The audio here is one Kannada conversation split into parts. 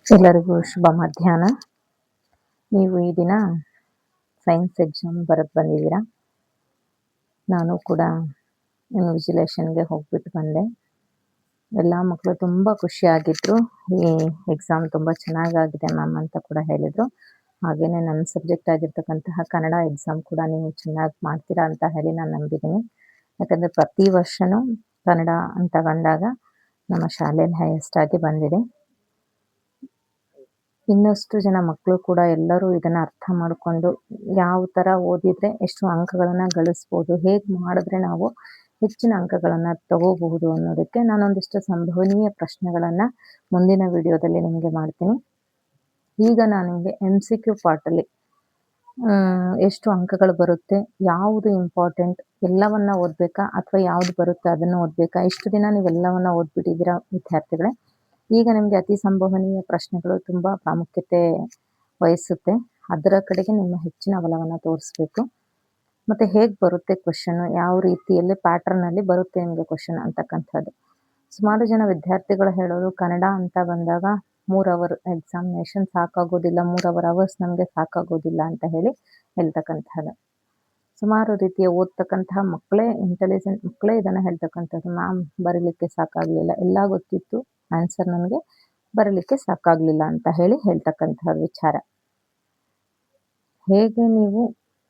ಎಲ್ಲರಿಗೂ ಶುಭ ಮಧ್ಯಾಹ್ನ. ನೀವು ಈ ದಿನ ಸೈನ್ಸ್ ಎಕ್ಸಾಮ್ ಬರೆದು ಬಂದಿದ್ದೀರಾ. ನಾನು ಕೂಡ ಇನ್ವಿಜಿಲೇಷನ್ಗೆ ಹೋಗ್ಬಿಟ್ಟು ಬಂದೆ. ಎಲ್ಲ ಮಕ್ಕಳು ತುಂಬ ಖುಷಿಯಾಗಿದ್ದರು. ಈ ಎಕ್ಸಾಮ್ ತುಂಬ ಚೆನ್ನಾಗಾಗಿದೆ ಮ್ಯಾಮ್ ಅಂತ ಕೂಡ ಹೇಳಿದರು. ಹಾಗೆಯೇ ನನ್ನ ಸಬ್ಜೆಕ್ಟ್ ಆಗಿರ್ತಕ್ಕಂತಹ ಕನ್ನಡ ಎಕ್ಸಾಮ್ ಕೂಡ ನೀವು ಚೆನ್ನಾಗಿ ಮಾಡ್ತೀರಾ ಅಂತ ಹೇಳಿ ನಾನು ನಂಬಿದ್ದೀನಿ. ಯಾಕಂದರೆ ಪ್ರತಿ ವರ್ಷವೂ ಕನ್ನಡ ಅಂತ ಬಂದಾಗ ನಮ್ಮ ಶಾಲೆಯಲ್ಲಿ ಹೈಯೆಸ್ಟ್ ಆಗಿ ಬಂದಿದೆ. ಇನ್ನಷ್ಟು ಜನ ಮಕ್ಕಳು ಕೂಡ ಎಲ್ಲರೂ ಇದನ್ನು ಅರ್ಥ ಮಾಡಿಕೊಂಡು ಯಾವ ಥರ ಓದಿದರೆ ಎಷ್ಟು ಅಂಕಗಳನ್ನು ಗಳಿಸ್ಬೋದು, ಹೇಗೆ ಮಾಡಿದ್ರೆ ನಾವು ಹೆಚ್ಚಿನ ಅಂಕಗಳನ್ನು ತಗೋಬಹುದು ಅನ್ನೋದಕ್ಕೆ ನಾನೊಂದಿಷ್ಟು ಸಂಭವನೀಯ ಪ್ರಶ್ನೆಗಳನ್ನು ಮುಂದಿನ ವಿಡಿಯೋದಲ್ಲಿ ನಿಮಗೆ ಮಾಡ್ತೀನಿ. ಈಗ ನಾನು ನಿಮಗೆ MCQ ಪಾರ್ಟಲ್ಲಿ ಎಷ್ಟು ಅಂಕಗಳು ಬರುತ್ತೆ, ಯಾವುದು ಇಂಪಾರ್ಟೆಂಟ್, ಎಲ್ಲವನ್ನ ಓದಬೇಕಾ ಅಥವಾ ಯಾವುದು ಬರುತ್ತೆ ಅದನ್ನು ಓದಬೇಕಾ? ಇಷ್ಟು ದಿನ ನೀವೆಲ್ಲವನ್ನ ಓದ್ಬಿಟ್ಟಿದ್ದೀರಾ ವಿದ್ಯಾರ್ಥಿಗಳೇ. ಈಗ ನಿಮಗೆ ಅತಿ ಸಂಭವನೀಯ ಪ್ರಶ್ನೆಗಳು ತುಂಬ ಪ್ರಾಮುಖ್ಯತೆ ವಹಿಸುತ್ತೆ. ಅದರ ಕಡೆಗೆ ನಿಮ್ಮ ಹೆಚ್ಚಿನ ಒಲವನ್ನು ತೋರಿಸ್ಬೇಕು. ಮತ್ತು ಹೇಗೆ ಬರುತ್ತೆ ಕ್ವಶನ್ನು, ಯಾವ ರೀತಿಯಲ್ಲಿ ಪ್ಯಾಟ್ರನಲ್ಲಿ ಬರುತ್ತೆ ನಿಮಗೆ ಕ್ವಶನ್ ಅಂತಕ್ಕಂಥದ್ದು. ಸುಮಾರು ಜನ ವಿದ್ಯಾರ್ಥಿಗಳು ಹೇಳೋದು ಕನ್ನಡ ಅಂತ ಬಂದಾಗ 3 ಅವರ್ ಎಕ್ಸಾಮಿನೇಷನ್ ಸಾಕಾಗೋದಿಲ್ಲ, 3 ಅವರ್ಸ್ ನಮಗೆ ಸಾಕಾಗೋದಿಲ್ಲ ಅಂತ ಹೇಳಿ ಹೇಳ್ತಕ್ಕಂಥದ್ದು. ಸುಮಾರು ರೀತಿಯ ಓದ್ತಕ್ಕಂತಹ ಮಕ್ಕಳೇ, ಇಂಟೆಲಿಜೆಂಟ್ ಮಕ್ಕಳೇ ಇದನ್ನು ಹೇಳ್ತಕ್ಕಂಥದ್ದು. ಮ್ಯಾಮ್ ಬರೀಲಿಕ್ಕೆ ಸಾಕಾಗಲಿಲ್ಲ, ಎಲ್ಲ ಗೊತ್ತಿತ್ತು, ಆನ್ಸರ್ ನನಗೆ ಬರಲಿಕ್ಕೆ ಸಾಕಾಗಲಿಲ್ಲ ಅಂತ ಹೇಳಿ ಹೇಳ್ತಕ್ಕಂತಹ ವಿಚಾರ. ಹೇಗೆ ನೀವು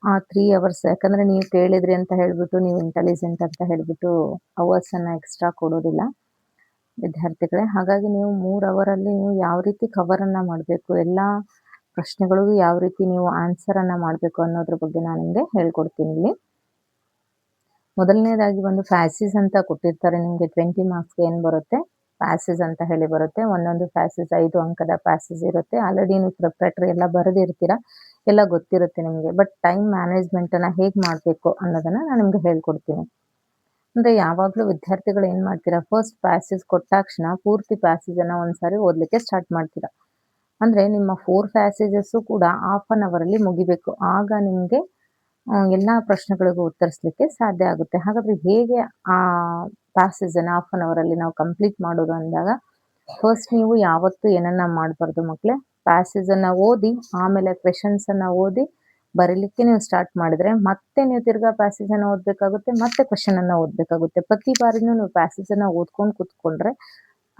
ಆ 3 ಅವರ್ಸ್, ಯಾಕಂದರೆ ನೀವು ಕೇಳಿದ್ರಿ ಅಂತ ಹೇಳಿಬಿಟ್ಟು ನೀವು ಇಂಟೆಲಿಜೆಂಟ್ ಅಂತ ಹೇಳಿಬಿಟ್ಟು ಅವರ್ಸನ್ನು ಎಕ್ಸ್ಟ್ರಾ ಕೊಡೋದಿಲ್ಲ ವಿದ್ಯಾರ್ಥಿಗಳೇ. ಹಾಗಾಗಿ ನೀವು 3 ಅವರಲ್ಲಿ ನೀವು ಯಾವ ರೀತಿ ಕವರನ್ನು ಮಾಡಬೇಕು, ಎಲ್ಲ ಪ್ರಶ್ನೆಗಳಿಗೂ ಯಾವ ರೀತಿ ನೀವು ಆನ್ಸರನ್ನು ಮಾಡಬೇಕು ಅನ್ನೋದ್ರ ಬಗ್ಗೆ ನಾನು ನಿಮಗೆ ಹೇಳ್ಕೊಡ್ತೀನಿ ಇಲ್ಲಿ. ಮೊದಲನೇದಾಗಿ ಒಂದು ಫ್ಯಾಸಿಸ್ ಅಂತ ಕೊಟ್ಟಿರ್ತಾರೆ ನಿಮಗೆ. 20 ಮಾರ್ಕ್ಸ್ಗೆ ಏನು ಬರುತ್ತೆ, ಪ್ಯಾಸೇಜ್ ಅಂತ ಹೇಳಿ ಬರುತ್ತೆ. ಒಂದೊಂದು ಪ್ಯಾಸೇಜ್ 5 ಅಂಕದ ಪ್ಯಾಸೇಜ್ ಇರುತ್ತೆ. ಆಲ್ರೆಡಿ ನೀವು ಪ್ರಿಪ್ರೇಟರಿ ಎಲ್ಲ ಬರೆದಿರ್ತೀರ, ಎಲ್ಲ ಗೊತ್ತಿರುತ್ತೆ ನಿಮಗೆ. ಬಟ್ ಟೈಮ್ ಮ್ಯಾನೇಜ್ಮೆಂಟನ್ನು ಹೇಗೆ ಮಾಡಬೇಕು ಅನ್ನೋದನ್ನು ನಾನು ನಿಮಗೆ ಹೇಳ್ಕೊಡ್ತೀನಿ. ಅಂದರೆ ಯಾವಾಗಲೂ ವಿದ್ಯಾರ್ಥಿಗಳು ಏನು ಮಾಡ್ತೀರಾ, ಫಸ್ಟ್ ಪ್ಯಾಸೇಜ್ ಕೊಟ್ಟ ತಕ್ಷಣ ಪೂರ್ತಿ ಪ್ಯಾಸೇಜನ್ನು ಒಂದು ಸಾರಿ ಓದಲಿಕ್ಕೆ ಸ್ಟಾರ್ಟ್ ಮಾಡ್ತೀರಾ. ಅಂದರೆ ನಿಮ್ಮ 4 ಪ್ಯಾಸೇಜಸ್ಸು ಕೂಡ ಹಾಫ್ ಆನ್ ಅವರಲ್ಲಿ ಮುಗಿಬೇಕು. ಆಗ ನಿಮಗೆ ಎಲ್ಲ ಪ್ರಶ್ನೆಗಳಿಗೂ ಉತ್ತರಿಸಲಿಕ್ಕೆ ಸಾಧ್ಯ ಆಗುತ್ತೆ. ಹಾಗಾದರೆ ಹೇಗೆ ಆ ಪ್ಯಾಸೇಜನ್ನು ಹಾಫ್ ಆನ್ ಅವರಲ್ಲಿ ನಾವು ಕಂಪ್ಲೀಟ್ ಮಾಡೋದು ಅಂದಾಗ, ಫಸ್ಟ್ ನೀವು ಯಾವತ್ತೂ ಏನನ್ನ ಮಾಡಬಾರ್ದು ಮಕ್ಕಳೇ, ಪ್ಯಾಸೇಜನ್ನು ಓದಿ ಆಮೇಲೆ ಕ್ವೆಶನ್ಸನ್ನು ಓದಿ ಬರೀಲಿಕ್ಕೆ ನೀವು ಸ್ಟಾರ್ಟ್ ಮಾಡಿದರೆ ಮತ್ತೆ ನೀವು ತಿರ್ಗಾ ಪ್ಯಾಸೇಜನ್ನು ಓದಬೇಕಾಗುತ್ತೆ, ಮತ್ತೆ ಕ್ವೆಶನನ್ನು ಓದಬೇಕಾಗುತ್ತೆ. ಪ್ರತಿ ಬಾರಿನೂ ನೀವು ಪ್ಯಾಸೇಜನ್ನು ಓದ್ಕೊಂಡು ಕೂತ್ಕೊಂಡ್ರೆ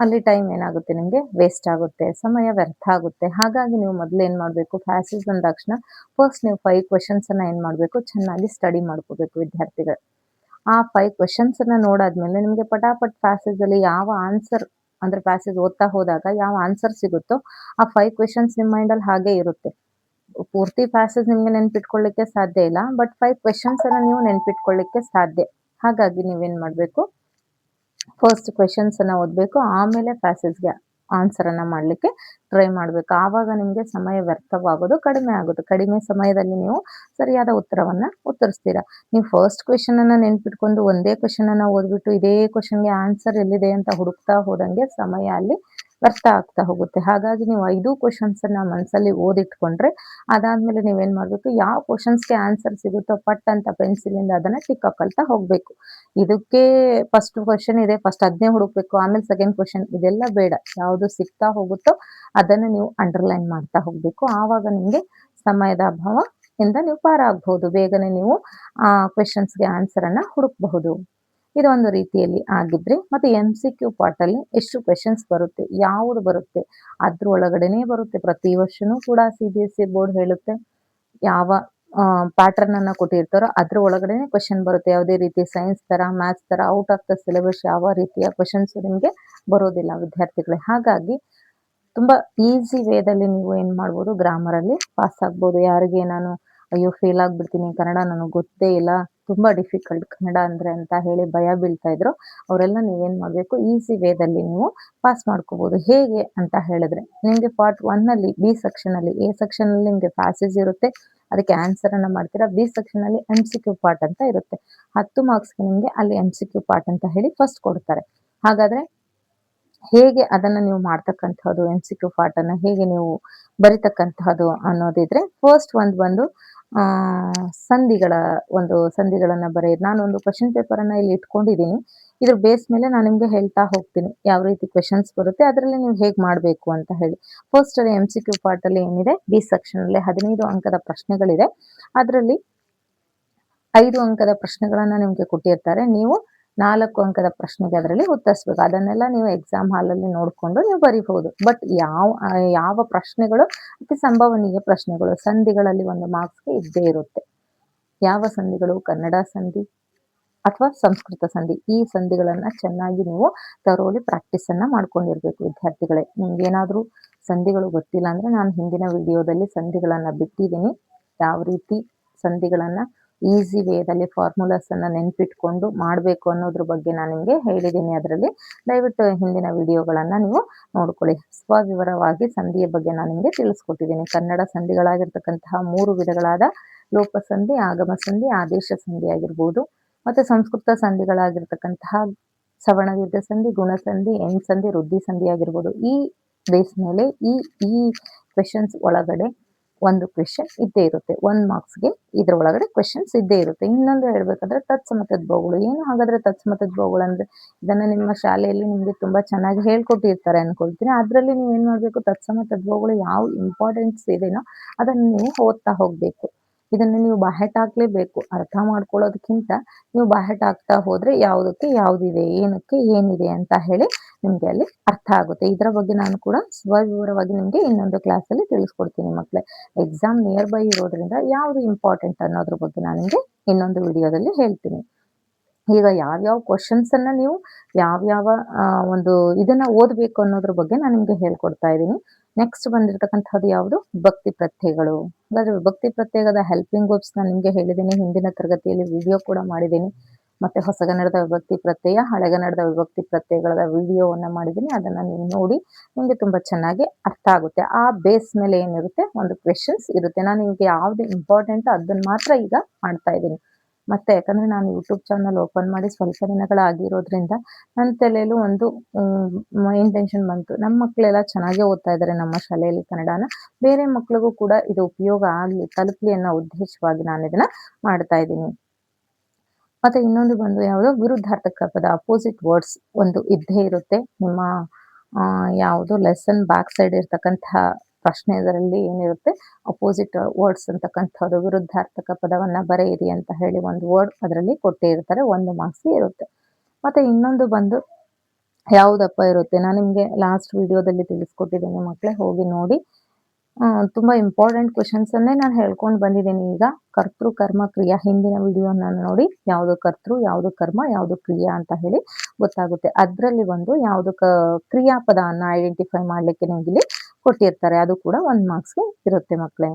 ಅಲ್ಲಿ ಟೈಮ್ ಏನಾಗುತ್ತೆ, ನಿಮಗೆ ವೇಸ್ಟ್ ಆಗುತ್ತೆ, ಸಮಯ ವ್ಯರ್ಥ ಆಗುತ್ತೆ. ಹಾಗಾಗಿ ನೀವು ಮೊದಲು ಏನು ಮಾಡಬೇಕು, ಪ್ಯಾಸೇಜ್ ಅಂದ ತಕ್ಷಣ ಫಸ್ಟ್ ನೀವು 5 ಕ್ವೆಶನ್ಸನ್ನು ಏನು ಮಾಡಬೇಕು, ಚೆನ್ನಾಗಿ ಸ್ಟಡಿ ಮಾಡ್ಕೋಬೇಕು ವಿದ್ಯಾರ್ಥಿಗಳು. ಆ 5 ಕ್ವೆಶನ್ಸನ್ನು ನೋಡಾದ್ಮೇಲೆ ನಿಮಗೆ ಪಟಾಪಟ್ ಪ್ಯಾಸೇಜಲ್ಲಿ ಯಾವ ಆನ್ಸರ್, ಅಂದರೆ ಪ್ಯಾಸೇಜ್ ಓದ್ತಾ ಹೋದಾಗ ಯಾವ ಆನ್ಸರ್ ಸಿಗುತ್ತೋ ಆ 5 ಕ್ವೆಶನ್ಸ್ ನಿಮ್ಮ ಮೈಂಡಲ್ಲಿ ಹಾಗೆ ಇರುತ್ತೆ. ಪೂರ್ತಿ ಪ್ಯಾಸೇಜ್ ನಿಮಗೆ ನೆನ್ಪಿಟ್ಕೊಳ್ಳಿಕ್ಕೆ ಸಾಧ್ಯ ಇಲ್ಲ, ಬಟ್ 5 ಕ್ವೆಶನ್ಸನ್ನು ನೀವು ನೆನ್ಪಿಟ್ಕೊಳ್ಳಿಕ್ಕೆ ಸಾಧ್ಯ. ಹಾಗಾಗಿ ನೀವೇನು ಮಾಡಬೇಕು, ಫಸ್ಟ್ ಕ್ವೆಶನ್ಸನ್ನು ಓದಬೇಕು, ಆಮೇಲೆ ಪ್ಯಾಸೇಜ್ಗೆ ಆನ್ಸರನ್ನು ಮಾಡಲಿಕ್ಕೆ ಟ್ರೈ ಮಾಡಬೇಕು. ಆವಾಗ ನಿಮಗೆ ಸಮಯ ವ್ಯರ್ಥವಾಗೋದು ಕಡಿಮೆ ಆಗುತ್ತೆ. ಕಡಿಮೆ ಸಮಯದಲ್ಲಿ ನೀವು ಸರಿಯಾದ ಉತ್ತರವನ್ನು ಉತ್ತರಿಸ್ತೀರಾ. ನೀವು ಫಸ್ಟ್ ಕ್ವೆಶನನ್ನು ನೆನ್ಪಿಟ್ಕೊಂಡು ಒಂದೇ ಕ್ವೆಶನನ್ನು ಓದ್ಬಿಟ್ಟು ಇದೇ ಕ್ವೆಶನ್ಗೆ ಆನ್ಸರ್ ಎಲ್ಲಿದೆ ಅಂತ ಹುಡುಕ್ತಾ ಹೋದಂಗೆ ಸಮಯ ಅಲ್ಲಿ ವ್ಯರ್ಥ ಆಗ್ತಾ ಹೋಗುತ್ತೆ. ಹಾಗಾಗಿ ನೀವು 5 ಕ್ವೆಶನ್ಸನ್ನು ಮನಸ್ಸಲ್ಲಿ ಓದಿಟ್ಕೊಂಡ್ರೆ ಅದಾದಮೇಲೆ ನೀವೇನು ಮಾಡಬೇಕು, ಯಾವ ಕ್ವೆಶನ್ಸ್ಗೆ ಆನ್ಸರ್ ಸಿಗುತ್ತೋ ಪಟ್ ಅಂತ ಪೆನ್ಸಿಲಿಂದ ಅದನ್ನು ಟಿಕ್ ಹಾಕೊಳ್ತಾ ಹೋಗಬೇಕು. ಇದಕ್ಕೆ ಫಸ್ಟ್ ಕ್ವೆಶನ್ ಇದೆ, ಫಸ್ಟ್ ಅದನ್ನೇ ಹುಡುಕ್ಬೇಕು, ಆಮೇಲೆ ಸೆಕೆಂಡ್ ಕ್ವೆಶನ್, ಇದೆಲ್ಲ ಬೇಡ. ಯಾವುದು ಸಿಗ್ತಾ ಹೋಗುತ್ತೋ ಅದನ್ನು ನೀವು ಅಂಡರ್ಲೈನ್ ಮಾಡ್ತಾ ಹೋಗಬೇಕು. ಆವಾಗ ನಿಮಗೆ ಸಮಯದ ಅಭಾವದಿಂದ ನೀವು ಪಾರಾಗಬಹುದು. ಬೇಗನೆ ನೀವು ಆ ಕ್ವೆಶನ್ಸ್ಗೆ ಆನ್ಸರನ್ನು ಹುಡುಕಬಹುದು. ಇದೊಂದು ರೀತಿಯಲ್ಲಿ ಆಗಿದ್ರೆ. ಮತ್ತು MCQ ಪಾರ್ಟಲ್ಲಿ ಎಷ್ಟು ಕ್ವೆಶನ್ಸ್ ಬರುತ್ತೆ, ಯಾವುದು ಬರುತ್ತೆ, ಅದ್ರ ಒಳಗಡೆನೇ ಬರುತ್ತೆ. ಪ್ರತಿ ವರ್ಷವೂ ಕೂಡ CBSE ಬೋರ್ಡ್ ಹೇಳುತ್ತೆ ಯಾವ ಪ್ಯಾಟರ್ನನ್ನು ಕೊಟ್ಟಿರ್ತಾರೋ ಅದ್ರ ಒಳಗಡೆನೇ ಕ್ವೆಶನ್ ಬರುತ್ತೆ. ಯಾವುದೇ ರೀತಿ ಸೈನ್ಸ್ ಥರ, ಮ್ಯಾಥ್ಸ್ ಥರ ಔಟ್ ಆಫ್ ದ ಸಿಲೆಬಸ್ ಯಾವ ರೀತಿಯ ಕ್ವೆಶನ್ಸು ನಿಮಗೆ ಬರೋದಿಲ್ಲ ವಿದ್ಯಾರ್ಥಿಗಳೇ. ಹಾಗಾಗಿ ತುಂಬ ಈಸಿ ವೇದಲ್ಲಿ ನೀವು ಏನು ಮಾಡ್ಬೋದು, ಗ್ರಾಮರಲ್ಲಿ ಪಾಸ್ ಆಗ್ಬೋದು. ಯಾರಿಗೆ ನಾನು ಅಯ್ಯೋ ಫೇಲ್ ಆಗಿಬಿಡ್ತೀನಿ, ಕನ್ನಡ ನನಗೆ ಗೊತ್ತೇ ಇಲ್ಲ, ತುಂಬ ಡಿಫಿಕಲ್ಟ್ ಕನ್ನಡ ಅಂದರೆ ಅಂತ ಹೇಳಿ ಭಯ ಬೀಳ್ತಾ ಇದ್ರು, ಅವರೆಲ್ಲ ನೀವೇನು ಮಾಡಬೇಕು, ಈಸಿ ವೇದಲ್ಲಿ ನೀವು ಪಾಸ್ ಮಾಡ್ಕೋಬೋದು. ಹೇಗೆ ಅಂತ ಹೇಳಿದ್ರೆ, ನಿಮಗೆ ಪಾರ್ಟ್ 1ನಲ್ಲಿ B ಸೆಕ್ಷನಲ್ಲಿ, A ಸೆಕ್ಷನಲ್ಲಿ ನಿಮಗೆ ಪ್ಯಾಸೇಜ್ ಇರುತ್ತೆ, ಅದಕ್ಕೆ ಆನ್ಸರನ್ನು ಮಾಡ್ತೀರಾ. B ಸೆಕ್ಷನಲ್ಲಿ MCQ ಪಾರ್ಟ್ ಅಂತ ಇರುತ್ತೆ. 10 ಮಾರ್ಕ್ಸ್ಗೆ ನಿಮಗೆ ಅಲ್ಲಿ MCQ ಪಾರ್ಟ್ ಅಂತ ಹೇಳಿ ಫಸ್ಟ್ ಕೊಡ್ತಾರೆ. ಹಾಗಾದರೆ ಹೇಗೆ ಅದನ್ನು ನೀವು ಮಾಡ್ತಕ್ಕಂಥದ್ದು, MCQ ಪಾರ್ಟನ್ನು ಹೇಗೆ ನೀವು ಬರಿತಕ್ಕಂತಹದ್ದು ಅನ್ನೋದಿದ್ರೆ, ಫಸ್ಟ್ ಒಂದು ಬಂದು ಸಂಧಿಗಳನ್ನು ಬರೆಯಿರಿ. ನಾನೊಂದು ಕ್ವೆಶನ್ ಪೇಪರನ್ನು ಇಲ್ಲಿ ಇಟ್ಕೊಂಡಿದ್ದೀನಿ. ಇದ್ರ ಬೇಸ್ ಮೇಲೆ ನಾನು ನಿಮ್ಗೆ ಹೇಳ್ತಾ ಹೋಗ್ತೀನಿ ಯಾವ ರೀತಿ ಕ್ವೆಶನ್ಸ್ ಬರುತ್ತೆ, ಅದರಲ್ಲಿ ನೀವು ಹೇಗೆ ಮಾಡಬೇಕು ಅಂತ ಹೇಳಿ. ಫಸ್ಟ್ ಅಲ್ಲಿ MCQ ಪಾರ್ಟ್ ಅಲ್ಲಿ ಏನಿದೆ, ಬಿ ಸೆಕ್ಷನ್ ಅಲ್ಲಿ 15 ಅಂಕದ ಪ್ರಶ್ನೆಗಳಿದೆ. ಅದರಲ್ಲಿ 5 ಅಂಕದ ಪ್ರಶ್ನೆಗಳನ್ನ ನಿಮ್ಗೆ ಕೊಟ್ಟಿರ್ತಾರೆ. ನೀವು 4 ಅಂಕದ ಪ್ರಶ್ನೆಗೆ ಅದರಲ್ಲಿ ಉತ್ತರಿಸ್ಬೇಕು. ಅದನ್ನೆಲ್ಲ ನೀವು ಎಕ್ಸಾಮ್ ಹಾಲಲ್ಲಿ ನೋಡ್ಕೊಂಡು ನೀವು ಬರೀಬಹುದು. ಬಟ್ ಯಾವ ಪ್ರಶ್ನೆಗಳು ಅತಿ ಸಂಭವನೀಯ ಪ್ರಶ್ನೆಗಳು, ಸಂಧಿಗಳಲ್ಲಿ 1 ಮಾರ್ಕ್ಸ್ಗೆ ಇದ್ದೇ ಇರುತ್ತೆ. ಯಾವ ಸಂಧಿಗಳು? ಕನ್ನಡ ಸಂಧಿ ಅಥವಾ ಸಂಸ್ಕೃತ ಸಂಧಿ. ಈ ಸಂಧಿಗಳನ್ನ ಚೆನ್ನಾಗಿ ನೀವು ತರೋಲಿ ಪ್ರಾಕ್ಟೀಸ್ ಅನ್ನ ಮಾಡ್ಕೊಂಡಿರ್ಬೇಕು ವಿದ್ಯಾರ್ಥಿಗಳೇ. ನಿಮ್ಗೇನಾದ್ರೂ ಸಂಧಿಗಳು ಗೊತ್ತಿಲ್ಲ ಅಂದ್ರೆ ನಾನು ಹಿಂದಿನ ವಿಡಿಯೋದಲ್ಲಿ ಸಂಧಿಗಳನ್ನ ಬಿಟ್ಟಿದ್ದೀನಿ. ಯಾವ ರೀತಿ ಸಂಧಿಗಳನ್ನ ಈಸಿ ವೇದಲ್ಲಿ ಫಾರ್ಮುಲಾಸ್ ಅನ್ನ ನೆನ್ಪಿಟ್ಕೊಂಡು ಮಾಡಬೇಕು ಅನ್ನೋದ್ರ ಬಗ್ಗೆ ನಾನು ನಿಮ್ಗೆ ಹೇಳಿದ್ದೀನಿ. ಅದರಲ್ಲಿ ದಯವಿಟ್ಟು ಹಿಂದಿನ ವಿಡಿಯೋಗಳನ್ನ ನೀವು ನೋಡ್ಕೊಳ್ಳಿ. ಸ್ವವಿವರವಾಗಿ ಸಂಧಿಯ ಬಗ್ಗೆ ನಾನು ನಿಮ್ಗೆ ತಿಳಿಸ್ಕೊಟ್ಟಿದ್ದೀನಿ. ಕನ್ನಡ ಸಂಧಿಗಳಾಗಿರ್ತಕ್ಕಂತಹ 3 ವಿಧಗಳಾದ ಲೋಪ ಸಂಧಿ, ಆಗಮ ಸಂಧಿ, ಆದೇಶ ಸಂಧಿ ಆಗಿರ್ಬೋದು. ಮತ್ತೆ ಸಂಸ್ಕೃತ ಸಂಧಿಗಳಾಗಿರ್ತಕ್ಕಂತಹ ಸವರ್ಣ ದೀರ್ಘ ಸಂಧಿ, ಗುಣಸಂಧಿ, ಎಣ್ ಸಂಧಿ, ವೃದ್ಧಿ ಸಂಧಿ ಆಗಿರ್ಬೋದು. ಈ ಬೇಸ್ ಮೇಲೆ ಈ ಕ್ವೆಶನ್ಸ್ ಒಳಗಡೆ ಒಂದು ಕ್ವೆಶನ್ ಇದ್ದೇ ಇರುತ್ತೆ. 1 ಮಾರ್ಕ್ಸ್ಗೆ ಇದ್ರ ಒಳಗಡೆ ಕ್ವೆಶನ್ಸ್ ಇದ್ದೇ ಇರುತ್ತೆ. ಇನ್ನೊಂದು ಹೇಳ್ಬೇಕಂದ್ರೆ ತತ್ಸಮ ತದ್ಭವಗಳು. ಏನು ಹಾಗಾದ್ರೆ ತತ್ಸಮ ತದ್ಭವಗಳು ಅಂದ್ರೆ, ಇದನ್ನ ನಿಮ್ಮ ಶಾಲೆಯಲ್ಲಿ ನಿಮ್ಗೆ ತುಂಬಾ ಚೆನ್ನಾಗಿ ಹೇಳ್ಕೊಟ್ಟಿರ್ತಾರೆ ಅನ್ಕೊಳ್ತೀನಿ. ಅದ್ರಲ್ಲಿ ನೀವು ಏನ್ ಮಾಡ್ಬೇಕು, ತತ್ಸಮ ತದ್ಭವಗಳು ಯಾವ ಇಂಪಾರ್ಟೆನ್ಸ್ ಇದೆನೋ ಅದನ್ನ ನೀವು ಓದ್ತಾ ಹೋಗ್ಬೇಕು. ಇದನ್ನ ನೀವು ಬಾಹೆಟ್ ಹಾಕ್ಲೇಬೇಕು. ಅರ್ಥ ಮಾಡ್ಕೊಳ್ಳೋದಕ್ಕಿಂತ ನೀವು ಬಾಹೆಟ್ ಹಾಕ್ತಾ ಹೋದ್ರೆ ಯಾವುದಕ್ಕೆ ಯಾವುದಿದೆ, ಏನಕ್ಕೆ ಏನಿದೆ ಅಂತ ಹೇಳಿ ನಿಮ್ಗೆ ಅಲ್ಲಿ ಅರ್ಥ ಆಗುತ್ತೆ. ಇದರ ಬಗ್ಗೆ ನಾನು ಕೂಡ ಸ್ವವಿವರವಾಗಿ ನಿಮ್ಗೆ ಇನ್ನೊಂದು ಕ್ಲಾಸಲ್ಲಿ ತಿಳಿಸ್ಕೊಡ್ತೀನಿ ಮಕ್ಕಳೇ. ಎಕ್ಸಾಮ್ ನಿಯರ್ ಬೈ ಇರೋದ್ರಿಂದ ಯಾವುದು ಇಂಪಾರ್ಟೆಂಟ್ ಅನ್ನೋದ್ರ ಬಗ್ಗೆ ನಾನು ನಿಮ್ಗೆ ಇನ್ನೊಂದು ವಿಡಿಯೋದಲ್ಲಿ ಹೇಳ್ತೀನಿ. ಈಗ ಯಾವ್ಯಾವ ಕ್ವಶನ್ಸ್ ಅನ್ನ ನೀವು ಯಾವ್ಯಾವ ಒಂದು ಇದನ್ನ ಓದಬೇಕು ಅನ್ನೋದ್ರ ಬಗ್ಗೆ ನಾನು ನಿಮ್ಗೆ ಹೇಳ್ಕೊಡ್ತಾ ಇದ್ದೀನಿ. ನೆಕ್ಸ್ಟ್ ಬಂದಿರತಕ್ಕಂಥದ್ದು ಯಾವುದು? ವಿಭಕ್ತಿ ಪ್ರತ್ಯಯಗಳು. ಹಾಗಾದ್ರೆ ವಿಭಕ್ತಿ ಪ್ರತ್ಯಯದ ಹೆಲ್ಪಿಂಗ್ ವರ್ಬ್ಸ್ ನಾನು ನಿಮ್ಗೆ ಹೇಳಿದ್ದೀನಿ. ಹಿಂದಿನ ತರಗತಿಯಲ್ಲಿ ವಿಡಿಯೋ ಕೂಡ ಮಾಡಿದ್ದೀನಿ. ಮತ್ತೆ ಹೊಸಗನ್ನಡದ ವಿಭಕ್ತಿ ಪ್ರತ್ಯಯ, ಹಳೆಗನ್ನಡದ ವಿಭಕ್ತಿ ಪ್ರತ್ಯಯಗಳ ವಿಡಿಯೋವನ್ನ ಮಾಡಿದ್ದೀನಿ. ಅದನ್ನ ನೀವು ನೋಡಿ ನಿಮ್ಗೆ ತುಂಬಾ ಚೆನ್ನಾಗಿ ಅರ್ಥ ಆಗುತ್ತೆ. ಆ ಬೇಸ್ ಮೇಲೆ ಏನಿರುತ್ತೆ, ಒಂದು ಕ್ವೆಶನ್ಸ್ ಇರುತ್ತೆ. ನಾನು ನಿಮ್ಗೆ ಯಾವ್ದು ಇಂಪಾರ್ಟೆಂಟ್ ಅದನ್ನ ಮಾತ್ರ ಈಗ ಮಾಡ್ತಾ ಇದ್ದೀನಿ. ಮತ್ತೆ ಯಾಕಂದ್ರೆ ನಾನು ಯೂಟ್ಯೂಬ್ ಚಾನಲ್ ಓಪನ್ ಮಾಡಿ ಸ್ವಲ್ಪ ದಿನಗಳಾಗಿರೋದ್ರಿಂದ ನನ್ನ ತಲೆಯಲ್ಲೂ ಒಂದು ಇಂಟೆನ್ಷನ್ ಬಂತು. ನಮ್ಮ ಮಕ್ಕಳೆಲ್ಲ ಚೆನ್ನಾಗೇ ಓದ್ತಾ ಇದ್ದಾರೆ ನಮ್ಮ ಶಾಲೆಯಲ್ಲಿ ಕನ್ನಡನ. ಬೇರೆ ಮಕ್ಳಿಗೂ ಕೂಡ ಇದು ಉಪಯೋಗ ಆಗ್ಲಿ, ತಲುಪ್ಲಿ ಅನ್ನೋ ಉದ್ದೇಶವಾಗಿ ನಾನು ಇದನ್ನ ಮಾಡ್ತಾ ಇದ್ದೀನಿ. ಮತ್ತೆ ಇನ್ನೊಂದು ಬಂದು ಯಾವುದು, ವಿರುದ್ಧಾರ್ಥಕ ಪದ, ಅಪೋಸಿಟ್ ವರ್ಡ್ಸ್ ಒಂದು ಇದ್ದೇ ಇರುತ್ತೆ. ನಿಮ್ಮ ಯಾವುದು ಲೆಸನ್ ಬ್ಯಾಕ್ ಸೈಡ್ ಇರ್ತಕ್ಕಂತಹ ಪ್ರಶ್ನೆಗಳಲ್ಲಿ ಏನಿರುತ್ತೆ, ಅಪೋಸಿಟ್ ವರ್ಡ್ಸ್ ಅಂತಕ್ಕಂಥದ್ದು, ವಿರುದ್ಧಾರ್ಥಕ ಪದವನ್ನ ಬರೆಯಿರಿ ಅಂತ ಹೇಳಿ ಒಂದು ವರ್ಡ್ ಅದರಲ್ಲಿ ಕೊಟ್ಟೇ ಇರ್ತಾರೆ. 1 ಮಾರ್ಕ್ಸ್ ಇರುತ್ತೆ. ಮತ್ತೆ ಇನ್ನೊಂದು ಬಂದು ಯಾವುದಪ್ಪ ಇರುತ್ತೆ, ನಾನು ನಿಮ್ಗೆ ಲಾಸ್ಟ್ ವಿಡಿಯೋದಲ್ಲಿ ತಿಳಿಸ್ಕೊಟ್ಟಿದ್ದೀನಿ ಮಕ್ಕಳೇ, ಹೋಗಿ ನೋಡಿ. ತುಂಬಾ ಇಂಪಾರ್ಟೆಂಟ್ ಕ್ವೆಶನ್ಸ್ ಅನ್ನೇ ನಾನು ಹೇಳ್ಕೊಂಡು ಬಂದಿದ್ದೀನಿ. ಈಗ ಕರ್ತೃ ಕರ್ಮ ಕ್ರಿಯಾ, ಹಿಂದಿನ ವಿಡಿಯೋನ ನೋಡಿ ಯಾವುದು ಕರ್ತೃ, ಯಾವುದು ಕರ್ಮ, ಯಾವುದು ಕ್ರಿಯಾ ಅಂತ ಹೇಳಿ ಗೊತ್ತಾಗುತ್ತೆ. ಅದರಲ್ಲಿ ಒಂದು ಯಾವುದು ಕ್ರಿಯಾಪದ ಅನ್ನ ಐಡೆಂಟಿಫೈ ಮಾಡ್ಲಿಕ್ಕೆ ನಿಮ್ಗೆ ಇಲ್ಲಿ ಕೊಟ್ಟಿರ್ತಾರೆ. ಅದು ಕೂಡ 1 ಮಾರ್ಕ್ಸ್ಗೆ ಇರುತ್ತೆ ಮಕ್ಕಳೇ.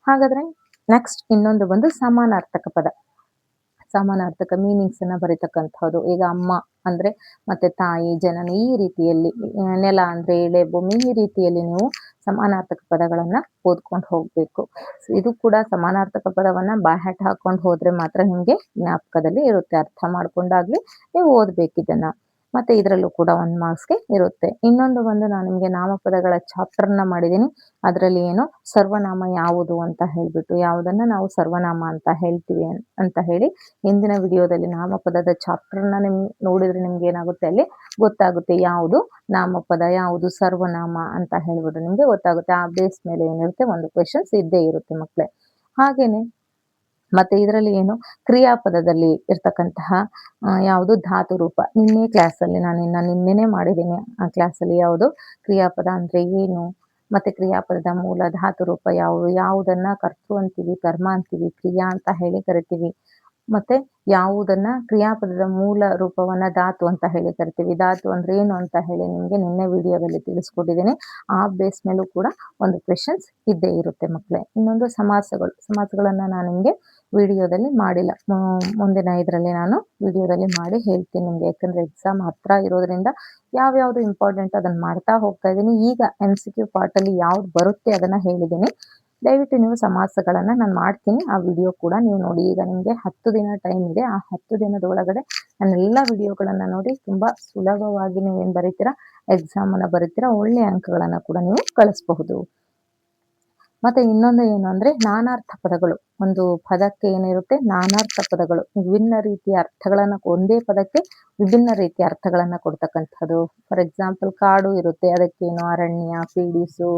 ಹಾಗಾದ್ರೆ ನೆಕ್ಸ್ಟ್ ಇನ್ನೊಂದು ಬಂದು ಸಮಾನಾರ್ಥಕ ಪದ. ಸಮಾನಾರ್ಥಕ ಮೀನಿಂಗ್ಸ್ ಅನ್ನ ಬರೀತಕ್ಕಂಥದ್ದು. ಈಗ ಅಮ್ಮ ಅಂದ್ರೆ ಮತ್ತೆ ತಾಯಿ, ಜನನಿ, ಈ ರೀತಿಯಲ್ಲಿ, ನೆಲ ಅಂದ್ರೆ ಎಳೆ, ಭೂಮಿ, ಈ ರೀತಿಯಲ್ಲಿ ನೀವು ಸಮಾನಾರ್ಥಕ ಪದಗಳನ್ನ ಓದ್ಕೊಂಡು ಹೋಗ್ಬೇಕು. ಇದು ಕೂಡ ಸಮಾನಾರ್ಥಕ ಪದವನ್ನ ಬಾಹ್ಯಾಟ್ ಹಾಕೊಂಡು ಹೋದ್ರೆ ಮಾತ್ರ ನಿಮ್ಗೆ ಜ್ಞಾಪಕದಲ್ಲಿ ಇರುತ್ತೆ. ಅರ್ಥ ಮಾಡ್ಕೊಂಡಾಗ್ಲಿ ನೀವು ಓದ್ಬೇಕಿದನ್ನ. ಮತ್ತೆ ಇದರಲ್ಲೂ ಕೂಡ 1 ಮಾರ್ಕ್ಸ್ಗೆ ಇರುತ್ತೆ. ಇನ್ನೊಂದು ಬಂದು ನಾನು ನಿಮ್ಗೆ ನಾಮಪದಗಳ ಚಾಪ್ಟರ್ನ ಮಾಡಿದ್ದೀನಿ. ಅದರಲ್ಲಿ ಏನು ಸರ್ವನಾಮ ಯಾವುದು ಅಂತ ಹೇಳ್ಬಿಟ್ಟು, ಯಾವುದನ್ನ ನಾವು ಸರ್ವನಾಮ ಅಂತ ಹೇಳ್ತೀವಿ ಅಂತ ಹೇಳಿ ಹಿಂದಿನ ವಿಡಿಯೋದಲ್ಲಿ ನಾಮಪದದ ಚಾಪ್ಟರ್ನ ನಿಮ್ ನೋಡಿದ್ರೆ ನಿಮ್ಗೆ ಏನಾಗುತ್ತೆ, ಅಲ್ಲಿ ಗೊತ್ತಾಗುತ್ತೆ ಯಾವುದು ನಾಮಪದ, ಯಾವುದು ಸರ್ವನಾಮ ಅಂತ ಹೇಳ್ಬಿಟ್ಟು ನಿಮ್ಗೆ ಗೊತ್ತಾಗುತ್ತೆ. ಆ ಬೇಸ್ ಮೇಲೆ ಏನಿರುತ್ತೆ, ಒಂದು ಕ್ವೆಶನ್ಸ್ ಇದ್ದೇ ಇರುತ್ತೆ ಮಕ್ಕಳೇ. ಹಾಗೇನೆ ಮತ್ತೆ ಇದರಲ್ಲಿ ಏನು, ಕ್ರಿಯಾಪದದಲ್ಲಿ ಇರ್ತಕ್ಕಂತಹ ಯಾವುದು ಧಾತು ರೂಪ. ನಿನ್ನೆ ಕ್ಲಾಸಲ್ಲಿ ನಿನ್ನೆನೆ ಮಾಡಿದ್ದೀನಿ. ಆ ಕ್ಲಾಸಲ್ಲಿ ಯಾವುದು ಕ್ರಿಯಾಪದ ಅಂದ್ರೆ ಏನು, ಮತ್ತೆ ಕ್ರಿಯಾಪದದ ಮೂಲ ಧಾತು ರೂಪ ಯಾವುದನ್ನ ಕರ್ತೃ ಅಂತೀವಿ, ಕರ್ಮ ಅಂತೀವಿ, ಕ್ರಿಯಾ ಅಂತ ಹೇಳಿ ಕರಿತೀವಿ. ಮತ್ತೆ ಯಾವುದನ್ನ ಕ್ರಿಯಾಪದದ ಮೂಲ ರೂಪವನ್ನ ಧಾತು ಅಂತ ಹೇಳಿ ಕರಿತೀವಿ. ಧಾತು ಅಂದ್ರೆ ಏನು ಅಂತ ಹೇಳಿ ನಿಮ್ಗೆ ನಿನ್ನೆ ವಿಡಿಯೋದಲ್ಲಿ ತಿಳಿಸ್ಕೊಟ್ಟಿದ್ದೀನಿ. ಆ ಬೇಸ್ ಮೇಲೂ ಕೂಡ ಒಂದು ಕ್ವೆಶನ್ಸ್ ಇದ್ದೇ ಇರುತ್ತೆ ಮಕ್ಕಳೇ. ಇನ್ನೊಂದು ಸಮಾಸಗಳನ್ನ ನಾನು ನಿಮ್ಗೆ ವಿಡಿಯೋದಲ್ಲಿ ಮಾಡಿಲ್ಲ. ಮುಂದಿನ ಇದರಲ್ಲಿ ನಾನು ವಿಡಿಯೋದಲ್ಲಿ ಮಾಡಿ ಹೇಳ್ತೀನಿ ನಿಮ್ಗೆ. ಯಾಕಂದ್ರೆ ಎಕ್ಸಾಮ್ ಹತ್ರ ಇರೋದ್ರಿಂದ ಯಾವ್ಯಾವ್ದು ಇಂಪಾರ್ಟೆಂಟ್ ಅದನ್ನ ಮಾಡ್ತಾ ಹೋಗ್ತಾ ಇದ್ದೀನಿ. ಈಗ MCQ ಪಾರ್ಟ್ ಅಲ್ಲಿ ಯಾವ್ದು ಬರುತ್ತೆ ಅದನ್ನ ಹೇಳಿದ್ದೀನಿ. ದಯವಿಟ್ಟು ನೀವು ಸಮಾಸಗಳನ್ನ ನಾನು ಮಾಡ್ತೀನಿ. ಆ ವಿಡಿಯೋ ಕೂಡ ನೀವು ನೋಡಿ. ಈಗ ನಿಮ್ಗೆ 10 ದಿನ ಟೈಮ್ ಇದೆ. ಆ 10 ದಿನದ ಒಳಗಡೆ ನನ್ನೆಲ್ಲ ವಿಡಿಯೋಗಳನ್ನ ನೋಡಿ ತುಂಬಾ ಸುಲಭವಾಗಿ ನೀವೇನ್ ಬರೀತೀರಾ, ಎಕ್ಸಾಮ್ ಅನ್ನ ಬರೀತೀರಾ, ಒಳ್ಳೆ ಅಂಕಗಳನ್ನ ಕೂಡ ನೀವು ಗಳಿಸಬಹುದು. ಮತ್ತೆ ಇನ್ನೊಂದು ಏನು ಅಂದ್ರೆ ನಾನಾರ್ಥ ಪದಗಳು. ಒಂದು ಪದಕ್ಕೆ ಏನಿರುತ್ತೆ ನಾನಾರ್ಥ ಪದಗಳು. ವಿಭಿನ್ನ ರೀತಿಯ ಅರ್ಥಗಳನ್ನ ಒಂದೇ ಪದಕ್ಕೆ ವಿಭಿನ್ನ ರೀತಿಯ ಅರ್ಥಗಳನ್ನ ಕೊಡ್ತಕ್ಕಂಥದ್ದು. ಫಾರ್ ಎಕ್ಸಾಂಪಲ್ ಕಾಡು ಇರುತ್ತೆ, ಅದಕ್ಕೇನು ಅರಣ್ಯ, ಪೀಡಿಸು,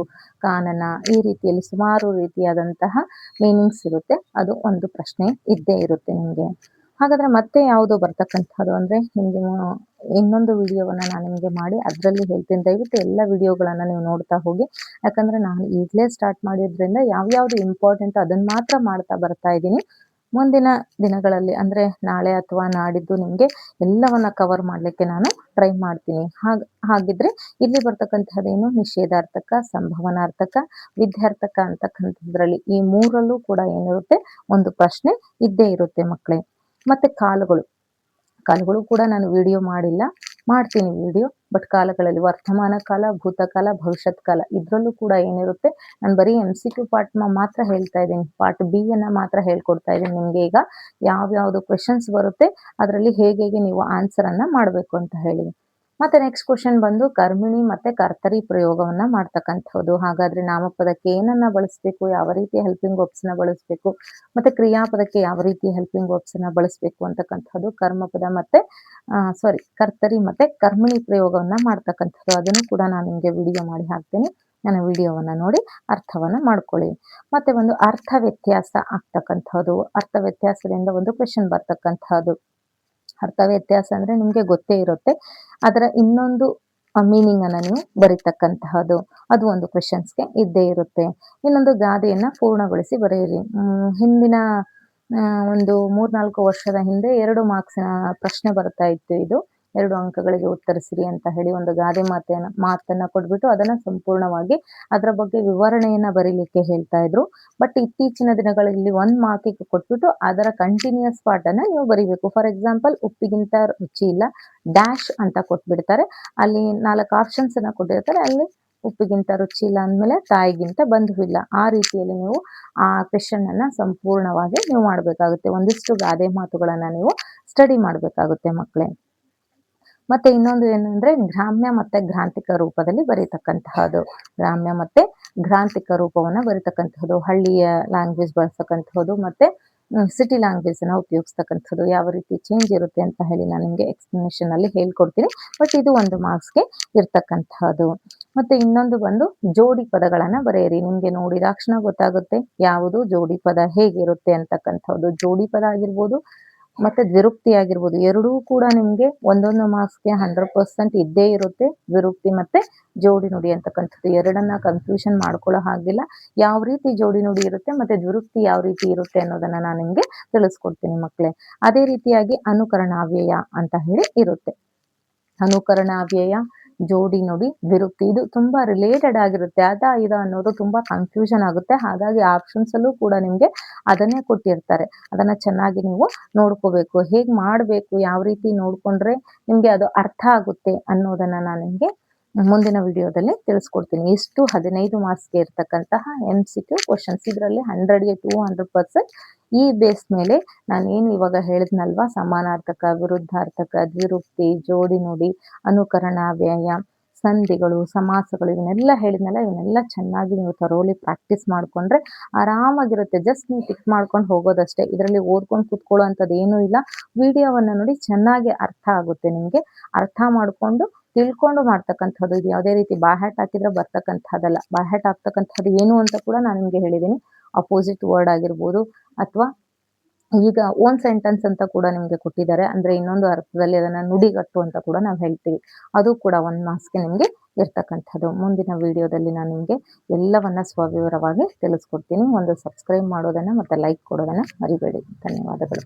ಕಾನನ, ಈ ರೀತಿಯಲ್ಲಿ ಸುಮಾರು ರೀತಿಯಾದಂತಹ ಮೀನಿಂಗ್ಸ್ ಇರುತ್ತೆ. ಅದು ಒಂದು ಪ್ರಶ್ನೆ ಇದ್ದೇ ಇರುತ್ತೆ ನಿಮ್ಗೆ. ಹಾಗಾದ್ರೆ ಮತ್ತೆ ಯಾವುದು ಬರ್ತಕ್ಕಂಥದ್ದು ಅಂದ್ರೆ ನಿಮ್ಗೆ ಇನ್ನೊಂದು ವಿಡಿಯೋವನ್ನ ನಾನು ನಿಮ್ಗೆ ಮಾಡಿ ಅದರಲ್ಲಿ ಹೇಳ್ತೀನಿ. ದಯವಿಟ್ಟು ಎಲ್ಲ ವಿಡಿಯೋಗಳನ್ನ ನೀವು ನೋಡ್ತಾ ಹೋಗಿ. ಯಾಕಂದ್ರೆ ನಾನು ಈಗಲೇ ಸ್ಟಾರ್ಟ್ ಮಾಡಿದ್ರಿಂದ ಯಾವ್ಯಾವ್ದು ಇಂಪಾರ್ಟೆಂಟ್ ಅದನ್ನ ಮಾತ್ರ ಮಾಡ್ತಾ ಬರ್ತಾ ಇದ್ದೀನಿ. ಮುಂದಿನ ದಿನಗಳಲ್ಲಿ ಅಂದ್ರೆ ನಾಳೆ ಅಥವಾ ನಾಡಿದ್ದು ನಿಮ್ಗೆ ಎಲ್ಲವನ್ನ ಕವರ್ ಮಾಡ್ಲಿಕ್ಕೆ ನಾನು ಟ್ರೈ ಮಾಡ್ತೀನಿ. ಹಾಗಿದ್ರೆ ಇಲ್ಲಿ ಬರ್ತಕ್ಕಂಥದ್ದೇನು ನಿಷೇಧಾರ್ಥಕ, ಸಂಭವನಾರ್ಥಕ, ವಿದ್ಯಾರ್ಥಕ ಅಂತಕ್ಕಂಥದ್ರಲ್ಲಿ ಈ ಮೂರಲ್ಲೂ ಕೂಡ ಏನಿರುತ್ತೆ ಒಂದು ಪ್ರಶ್ನೆ ಇದ್ದೇ ಇರುತ್ತೆ ಮಕ್ಕಳೇ. ಮತ್ತೆ ಕಾಲಗಳು ಕೂಡ ನಾನು ವಿಡಿಯೋ ಮಾಡಿಲ್ಲ, ಮಾಡ್ತೀನಿ ವಿಡಿಯೋ. ಬಟ್ ಕಾಲಗಳಲ್ಲಿ ವರ್ತಮಾನ ಕಾಲ, ಭೂತಕಾಲ, ಭವಿಷ್ಯತ್ ಕಾಲ ಇದ್ರಲ್ಲೂ ಕೂಡ ಏನಿರುತ್ತೆ ನಾನು ಬರೀ MCQ ಪಾರ್ಟ್ ಮಾತ್ರ ಹೇಳ್ತಾ ಇದ್ದೀನಿ. ಪಾರ್ಟ್ ಬಿ ಅನ್ನ ಮಾತ್ರ ಹೇಳ್ಕೊಡ್ತಾ ಇದ್ದೀನಿ ನಿಮ್ಗೆ. ಈಗ ಯಾವ್ಯಾವ್ದು ಕ್ವೆಶನ್ಸ್ ಬರುತ್ತೆ ಅದರಲ್ಲಿ ಹೇಗೆ ನೀವು ಆನ್ಸರ್ ಅನ್ನ ಮಾಡ್ಬೇಕು ಅಂತ ಹೇಳಿ. ಮತ್ತೆ ನೆಕ್ಸ್ಟ್ ಕ್ವಶನ್ ಬಂದು ಕರ್ಮಿಣಿ ಮತ್ತೆ ಕರ್ತರಿ ಪ್ರಯೋಗವನ್ನ ಮಾಡ್ತಕ್ಕಂಥದ್ದು. ಹಾಗಾದ್ರೆ ನಾಮಪದಕ್ಕೆ ಏನನ್ನ ಬಳಸಬೇಕು, ಯಾವ ರೀತಿ ಹೆಲ್ಪಿಂಗ್ ವರ್ಬ್ಸ್ ನ ಬಳಸಬೇಕು, ಮತ್ತೆ ಕ್ರಿಯಾಪದಕ್ಕೆ ಯಾವ ರೀತಿ ಹೆಲ್ಪಿಂಗ್ ವರ್ಬ್ಸ್ ನ ಬಳಸಬೇಕು ಅಂತಕ್ಕಂಥದ್ದು. ಕರ್ಮಪದ ಮತ್ತೆ ಕರ್ತರಿ ಮತ್ತೆ ಕರ್ಮಿಣಿ ಪ್ರಯೋಗವನ್ನ ಮಾಡ್ತಕ್ಕಂಥದ್ದು. ಅದನ್ನು ಕೂಡ ನಾನು ನಿಮ್ಗೆ ವಿಡಿಯೋ ಮಾಡಿ ಹಾಕ್ತೇನೆ. ನನ್ನ ವಿಡಿಯೋವನ್ನ ನೋಡಿ ಅರ್ಥವನ್ನ ಮಾಡ್ಕೊಳ್ಳಿ. ಮತ್ತೆ ಒಂದು ಅರ್ಥ ವ್ಯತ್ಯಾಸ ಆಗ್ತಕ್ಕಂಥದ್ದು. ಅರ್ಥ ವ್ಯತ್ಯಾಸದಿಂದ ಒಂದು ಕ್ವೆಶನ್ ಬರ್ತಕ್ಕಂಥದ್ದು. ಅರ್ಥ ವ್ಯತ್ಯಾಸ ಅಂದ್ರೆ ನಿಮ್ಗೆ ಗೊತ್ತೇ ಇರುತ್ತೆ. ಅದರ ಇನ್ನೊಂದು ಮೀನಿಂಗ್ ಅನ್ನ ನೀವು ಬರೀತಕ್ಕಂತಹದ್ದು. ಅದು ಒಂದು ಕ್ವೆಶನ್ಸ್ಗೆ ಇದ್ದೇ ಇರುತ್ತೆ. ಇನ್ನೊಂದು ಗಾದೆಯನ್ನ ಪೂರ್ಣಗೊಳಿಸಿ ಬರೆಯಿರಿ. ಹಿಂದಿನ ಒಂದು 3-4 ವರ್ಷದ ಹಿಂದೆ 2 ಮಾರ್ಕ್ಸಿನ ಪ್ರಶ್ನೆ ಬರ್ತಾ ಇತ್ತು. ಇದು 2 ಅಂಕಗಳಿಗೆ ಉತ್ತರಿಸಿರಿ ಅಂತ ಹೇಳಿ ಒಂದು ಗಾದೆ ಮಾತನ್ನ ಕೊಟ್ಬಿಟ್ಟು ಅದನ್ನ ಸಂಪೂರ್ಣವಾಗಿ ಅದರ ಬಗ್ಗೆ ವಿವರಣೆಯನ್ನ ಬರೀಲಿಕ್ಕೆ ಹೇಳ್ತಾ ಇದ್ರು. ಬಟ್ ಇತ್ತೀಚಿನ ದಿನಗಳಲ್ಲಿ 1 ಮಾರ್ಕಿಗೆ ಕೊಟ್ಬಿಟ್ಟು ಅದರ ಕಂಟಿನ್ಯೂಸ್ ಪಾರ್ಟ್ ಅನ್ನ ನೀವು ಬರೀಬೇಕು. ಫಾರ್ ಎಕ್ಸಾಂಪಲ್ ಉಪ್ಪಿಗಿಂತ ರುಚಿ ಇಲ್ಲ ಡ್ಯಾಶ್ ಅಂತ ಕೊಟ್ಬಿಡ್ತಾರೆ. ಅಲ್ಲಿ 4 ಆಪ್ಷನ್ಸ್ ಅನ್ನ ಕೊಟ್ಟಿರ್ತಾರೆ. ಅಲ್ಲಿ ಉಪ್ಪಿಗಿಂತ ರುಚಿ ಇಲ್ಲ ಅಂದ್ಮೇಲೆ ತಾಯಿಗಿಂತ ಬಂಧುವಿಲ್ಲ. ಆ ರೀತಿಯಲ್ಲಿ ನೀವು ಆ ಕ್ವೆಶನ್ ಅನ್ನ ಸಂಪೂರ್ಣವಾಗಿ ನೀವು ಮಾಡ್ಬೇಕಾಗುತ್ತೆ. ಒಂದಿಷ್ಟು ಗಾದೆ ಮಾತುಗಳನ್ನ ನೀವು ಸ್ಟಡಿ ಮಾಡ್ಬೇಕಾಗುತ್ತೆ ಮಕ್ಕಳೇ. ಮತ್ತೆ ಇನ್ನೊಂದು ಏನಂದ್ರೆ ಗ್ರಾಮ್ಯ ಮತ್ತೆ ಗ್ರಾಂಥಿಕ ರೂಪದಲ್ಲಿ ಬರೀತಕ್ಕಂತಹದ್ದು. ಗ್ರಾಮ್ಯ ಮತ್ತೆ ಗ್ರಾಂಥಿಕ ರೂಪವನ್ನ ಬರೀತಕ್ಕಂತಹದ್ದು. ಹಳ್ಳಿಯ ಲ್ಯಾಂಗ್ವೇಜ್ ಬಳಸ್ತಕ್ಕಂತಹದ್ದು ಮತ್ತೆ ಸಿಟಿ ಲ್ಯಾಂಗ್ವೇಜ್ ಅನ್ನ ಉಪಯೋಗಿಸ್ತಕ್ಕಂಥದ್ದು. ಯಾವ ರೀತಿ ಚೇಂಜ್ ಇರುತ್ತೆ ಅಂತ ಹೇಳಿ ನಾನು ನಿಮ್ಗೆ ಎಕ್ಸ್ಪ್ಲನೇಷನ್ ಅಲ್ಲಿ ಹೇಳ್ಕೊಡ್ತೀನಿ. ಬಟ್ ಇದು 1 ಮಾರ್ಕ್ಸ್ಗೆ ಇರ್ತಕ್ಕಂತಹದ್ದು. ಮತ್ತೆ ಇನ್ನೊಂದು ಬಂದು ಜೋಡಿ ಪದಗಳನ್ನ ಬರೆಯಿರಿ. ನಿಮ್ಗೆ ನೋಡಿದ ತಕ್ಷಣ ಗೊತ್ತಾಗುತ್ತೆ ಯಾವುದು ಜೋಡಿ ಪದ ಹೇಗಿರುತ್ತೆ ಅಂತಕ್ಕಂಥದ್ದು. ಜೋಡಿ ಪದ ಆಗಿರ್ಬೋದು ಮತ್ತೆ ದ್ವಿರುಕ್ತಿ ಆಗಿರ್ಬೋದು, ಎರಡೂ ಕೂಡ ನಿಮ್ಗೆ ಒಂದೊಂದು ಮಾರ್ಕ್ಸ್ಗೆ 100% ಇದ್ದೇ ಇರುತ್ತೆ. ದ್ವಿರುಕ್ತಿ ಮತ್ತೆ ಜೋಡಿ ನುಡಿ ಅಂತಕ್ಕಂಥದ್ದು ಎರಡನ್ನ ಕನ್ಫ್ಯೂಷನ್ ಮಾಡ್ಕೊಳ್ಳೋ ಹಾಗಿಲ್ಲ. ಯಾವ ರೀತಿ ಜೋಡಿ ನುಡಿ ಇರುತ್ತೆ ಮತ್ತೆ ದ್ವಿರುಕ್ತಿ ಯಾವ ರೀತಿ ಇರುತ್ತೆ ಅನ್ನೋದನ್ನ ನಾನು ನಿಮ್ಗೆ ತಿಳಿಸ್ಕೊಡ್ತೀನಿ ಮಕ್ಕಳೇ. ಅದೇ ರೀತಿಯಾಗಿ ಅನುಕರಣಾವ್ಯಯ ಅಂತ ಹೇಳಿ ಇರುತ್ತೆ. ಅನುಕರಣಾವ್ಯಯ, ಜೋಡಿ ನುಡಿ, ದ್ವಿರುಕ್ತಿ ಇದು ತುಂಬಾ ರಿಲೇಟೆಡ್ ಆಗಿರುತ್ತೆ. ಇದ ಅನ್ನೋದು ತುಂಬಾ ಕನ್ಫ್ಯೂಷನ್ ಆಗುತ್ತೆ. ಹಾಗಾಗಿ ಆಪ್ಷನ್ಸ್ ಅಲ್ಲೂ ಕೂಡ ನಿಮ್ಗೆ ಅದನ್ನೇ ಕೊಟ್ಟಿರ್ತಾರೆ. ಅದನ್ನ ಚೆನ್ನಾಗಿ ನೀವು ನೋಡ್ಕೋಬೇಕು. ಹೇಗ್ ಮಾಡ್ಬೇಕು, ಯಾವ ರೀತಿ ನೋಡ್ಕೊಂಡ್ರೆ ನಿಮ್ಗೆ ಅದು ಅರ್ಥ ಆಗುತ್ತೆ ಅನ್ನೋದನ್ನ ನಾನು ನಿಮ್ಗೆ ಮುಂದಿನ ವಿಡಿಯೋದಲ್ಲಿ ತಿಳಿಸ್ಕೊಡ್ತೀನಿ. ಇಷ್ಟು 15 ಮಾರ್ಕ್ಸ್ಗೆ ಇರ್ತಕ್ಕಂತಹ MCQ ಕ್ವಶನ್ಸ್. ಇದರಲ್ಲಿ 100ಗೆ 200% ಈ ಬೇಸ್ ಮೇಲೆ ನಾನೇನು ಇವಾಗ ಹೇಳಿದ್ನಲ್ವಾ, ಸಮಾನಾರ್ಥಕ, ವಿರುದ್ಧಾರ್ಥಕ, ದ್ವಿರುಕ್ತಿ, ಜೋಡಿ ನುಡಿ, ಅನುಕರಣಾವ್ಯಯ, ಸಂಧಿಗಳು, ಸಮಾಸಗಳು ಇವನ್ನೆಲ್ಲ ಹೇಳಿದ್ನಲ್ಲ, ಇವನ್ನೆಲ್ಲ ಚೆನ್ನಾಗಿ ನೀವು ಥರೋಲಿ ಪ್ರಾಕ್ಟೀಸ್ ಮಾಡ್ಕೊಂಡ್ರೆ ಆರಾಮಾಗಿರುತ್ತೆ. ಜಸ್ಟ್ ನೀವು ಟಿಕ್ ಮಾಡ್ಕೊಂಡು ಹೋಗೋದಷ್ಟೇ. ಇದರಲ್ಲಿ ಓದ್ಕೊಂಡು ಕೂತ್ಕೊಳ್ಳೋ ಅಂಥದ್ದು ಏನೂ ಇಲ್ಲ. ವಿಡಿಯೋವನ್ನ ನೋಡಿ ಚೆನ್ನಾಗಿ ಅರ್ಥ ಆಗುತ್ತೆ ನಿಮ್ಗೆ. ಅರ್ಥ ಮಾಡ್ಕೊಂಡು ತಿಳ್ಕೊಂಡು ಮಾಡ್ತಕ್ಕಂಥದ್ದು. ಇದು ಯಾವುದೇ ರೀತಿ ಬಾಯ್ಹಾಟ್ ಹಾಕಿದ್ರೆ ಬರ್ತಕ್ಕಂಥದ್ದಲ್ಲ. ಬಾಯ್ಹಾಟ್ ಆಗ್ತಕ್ಕಂಥದ್ದು ಏನು ಅಂತ ಕೂಡ ನಾನು ನಿಮ್ಗೆ ಹೇಳಿದ್ದೀನಿ. ಅಪೋಸಿಟ್ ವರ್ಡ್ ಆಗಿರ್ಬೋದು ಅಥವಾ ಈಗ ಓನ್ ಸೆಂಟೆನ್ಸ್ ಅಂತ ಕೂಡ ನಿಮ್ಗೆ ಕೊಟ್ಟಿದ್ದಾರೆ. ಅಂದ್ರೆ ಇನ್ನೊಂದು ಅರ್ಥದಲ್ಲಿ ಅದನ್ನ ನುಡಿಗಟ್ಟು ಅಂತ ಕೂಡ ನಾವು ಹೇಳ್ತೀವಿ. ಅದು ಕೂಡ 1 ಮಾರ್ಕ್ಸ್ಗೆ ನಿಮ್ಗೆ ಇರ್ತಕ್ಕಂಥದ್ದು. ಮುಂದಿನ ವಿಡಿಯೋದಲ್ಲಿ ನಾನು ನಿಮ್ಗೆ ಎಲ್ಲವನ್ನ ಸ್ವವಿವರವಾಗಿ ತಿಳಿಸ್ಕೊಡ್ತೀನಿ. ಒಂದು ಸಬ್ಸ್ಕ್ರೈಬ್ ಮಾಡೋದನ್ನ ಮತ್ತೆ ಲೈಕ್ ಕೊಡೋದನ್ನ ಮರಿಬೇಡಿ. ಧನ್ಯವಾದಗಳು.